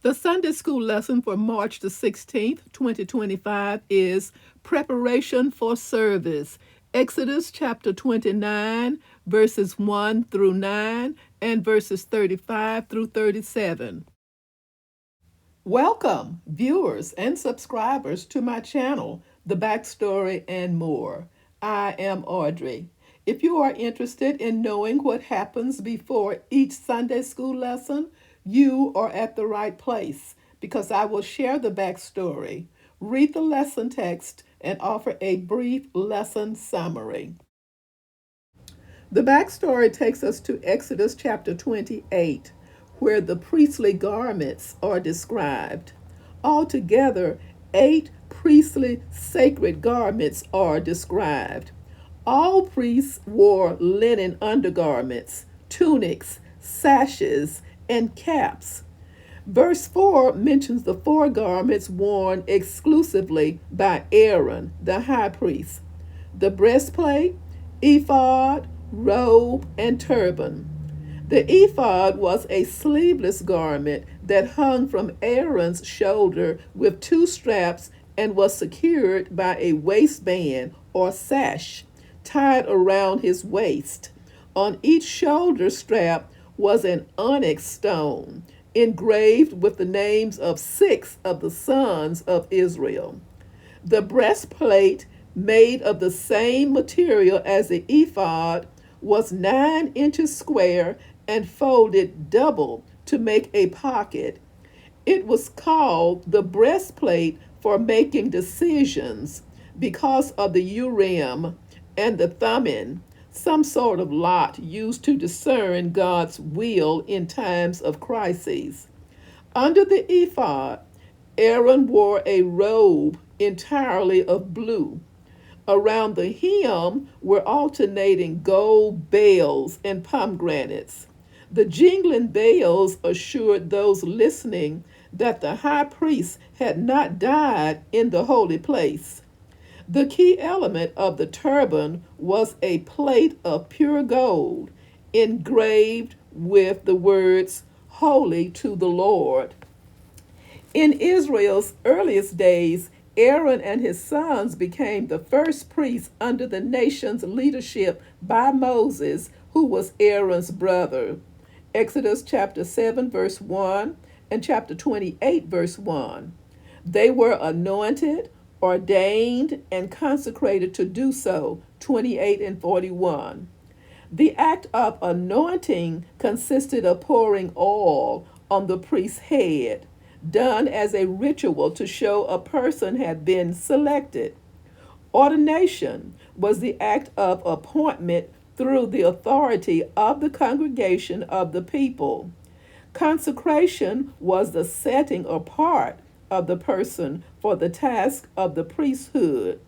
The Sunday school lesson for March the 16th, 2025 is Preparation for Service. Exodus chapter 29, verses 1 through 9, and verses 35 through 37. Welcome, viewers and subscribers, to my channel, The Backstory and More. I am Audrey. If you are interested in knowing what happens before each Sunday school lesson, you are at the right place because I will share the backstory, read the lesson text, and offer a brief lesson summary. The backstory takes us to Exodus chapter 28, where the priestly garments are described. Altogether, 8 priestly sacred garments are described. All priests wore linen undergarments, tunics, sashes, and caps. Verse 4 mentions the 4 garments worn exclusively by Aaron, the high priest: the breastplate, ephod, robe, and turban. The ephod was a sleeveless garment that hung from Aaron's shoulder with 2 straps and was secured by a waistband or sash tied around his waist. On each shoulder strap was an onyx stone engraved with the names of 6 of the sons of Israel. The breastplate, made of the same material as the ephod, was 9 inches square and folded double to make a pocket. It was called the breastplate for making decisions because of the Urim and the Thummim, some sort of lot used to discern God's will in times of crises. Under the ephod, Aaron wore a robe entirely of blue. Around the hem were alternating gold bells and pomegranates. The jingling bells assured those listening that the high priest had not died in the holy place. The key element of the turban was a plate of pure gold engraved with the words, "Holy to the Lord." In Israel's earliest days, Aaron and his sons became the first priests under the nation's leadership by Moses, who was Aaron's brother. Exodus chapter 7, verse 1, and chapter 28, verse 1. They were anointed, ordained, and consecrated to do so, 28 and 41. The act of anointing consisted of pouring oil on the priest's head, done as a ritual to show a person had been selected. Ordination was the act of appointment through the authority of the congregation of the people. Consecration was the setting apart of the person for the task of the priesthood,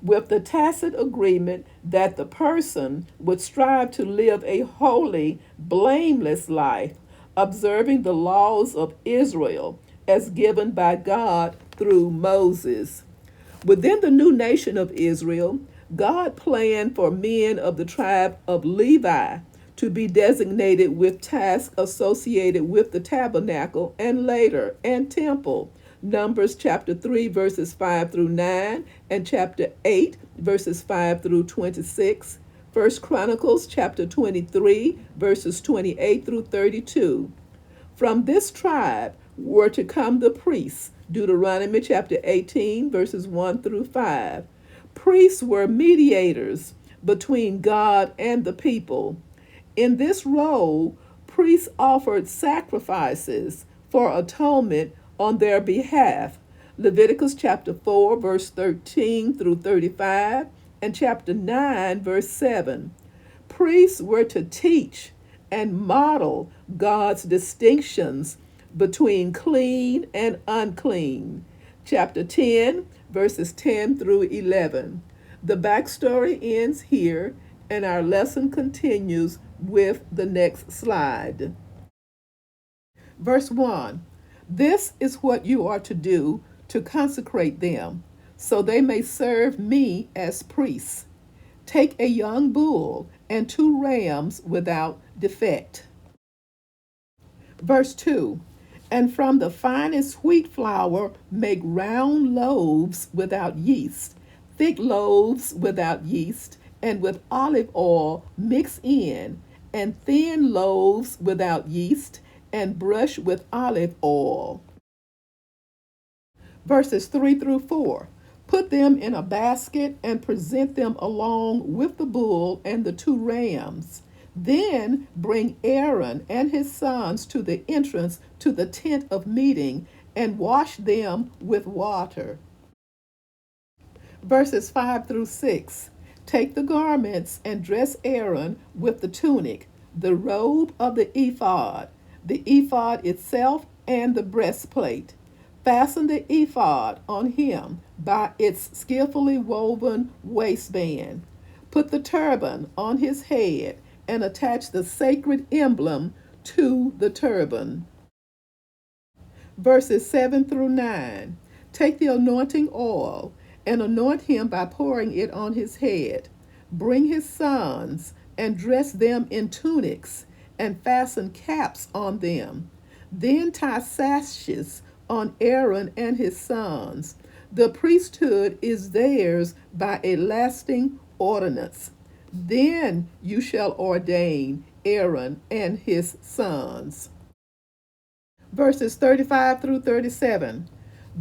with the tacit agreement that the person would strive to live a holy, blameless life, observing the laws of Israel as given by God through Moses. Within the new nation of Israel, God planned for men of the tribe of Levi to be designated with tasks associated with the tabernacle and later and temple. Numbers chapter 3 verses 5 through 9 and chapter 8 verses 5 through 26. First Chronicles chapter 23 verses 28 through 32. From this tribe were to come the priests. Deuteronomy chapter 18 verses 1 through 5. Priests were mediators between God and the people. In this role, priests offered sacrifices for atonement on their behalf. Leviticus chapter 4 verse 13 through 35 and chapter 9 verse 7. Priests were to teach and model God's distinctions between clean and unclean. Chapter 10 verses 10 through 11. The backstory ends here, and our lesson continues with the next slide. Verse 1. This is what you are to do to consecrate them, so they may serve me as priests. Take a young bull and 2 rams without defect. Verse 2. And from the finest wheat flour make round loaves without yeast, thick loaves without yeast, and with olive oil mix in, and thin loaves without yeast, and brush with olive oil. Verses 3 through 4. Put them in a basket and present them along with the bull and the two rams. Then bring Aaron and his sons to the entrance to the tent of meeting and wash them with water. Verses 5 through 6. Take the garments and dress Aaron with the tunic, the robe of the ephod itself, and the breastplate. Fasten the ephod on him by its skillfully woven waistband. Put the turban on his head and attach the sacred emblem to the turban. Verses 7 through 9. Take the anointing oil and anoint him by pouring it on his head. Bring his sons and dress them in tunics and fasten caps on them. Then tie sashes on Aaron and his sons. The priesthood is theirs by a lasting ordinance. Then you shall ordain Aaron and his sons. Verses 35 through 37.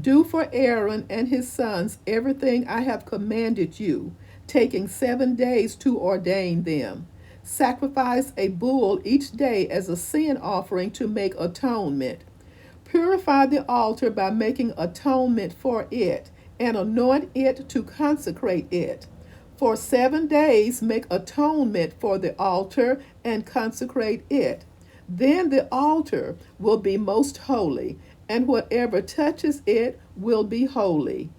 Do for Aaron and his sons everything I have commanded you, taking 7 days to ordain them. Sacrifice a bull each day as a sin offering to make atonement. Purify the altar by making atonement for it, and anoint it to consecrate it. For 7 days make atonement for the altar and consecrate it. Then the altar will be most holy, and whatever touches it will be holy.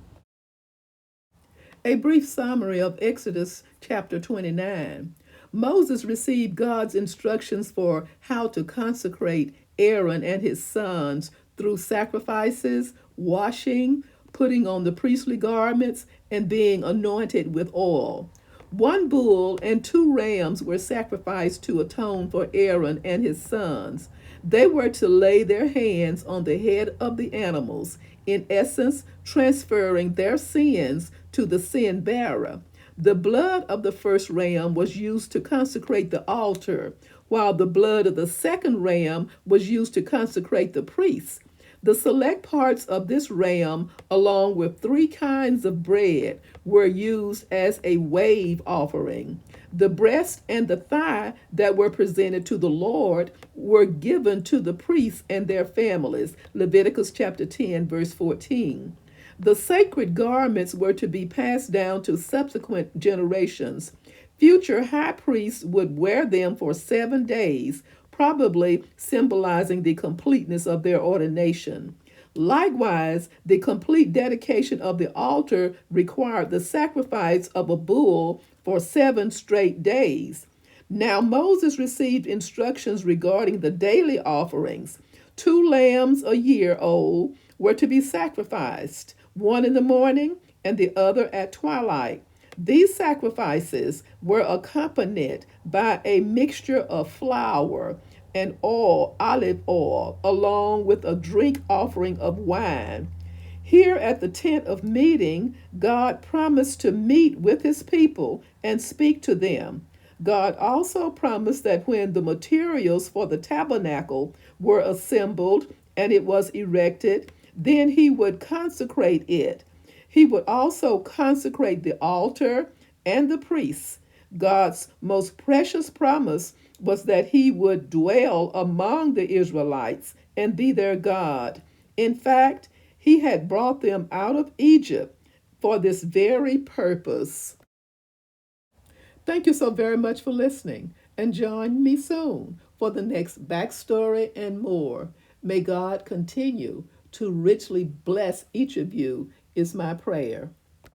A brief summary of Exodus chapter 29. Moses received God's instructions for how to consecrate Aaron and his sons through sacrifices, washing, putting on the priestly garments, and being anointed with oil. 1 bull and 2 rams were sacrificed to atone for Aaron and his sons. They were to lay their hands on the head of the animals, in essence, transferring their sins to the sin bearer. The blood of the first ram was used to consecrate the altar, while the blood of the second ram was used to consecrate the priests. The select parts of this ram, along with 3 kinds of bread, were used as a wave offering. The breast and the thigh that were presented to the Lord were given to the priests and their families. Leviticus chapter 10, verse 14. The sacred garments were to be passed down to subsequent generations. Future high priests would wear them for 7 days, probably symbolizing the completeness of their ordination. Likewise, the complete dedication of the altar required the sacrifice of a bull for 7 straight days. Now Moses received instructions regarding the daily offerings. 2 lambs a year old were to be sacrificed, one in the morning and the other at twilight. These sacrifices were accompanied by a mixture of flour and oil, olive oil, along with a drink offering of wine. Here at the tent of meeting, God promised to meet with his people and speak to them. God also promised that when the materials for the tabernacle were assembled and it was erected, then he would consecrate it. He would also consecrate the altar and the priests. God's most precious promise was that he would dwell among the Israelites and be their God. In fact, he had brought them out of Egypt for this very purpose. Thank you so very much for listening, and join me soon for the next backstory and more. May God continue to richly bless each of you, is my prayer.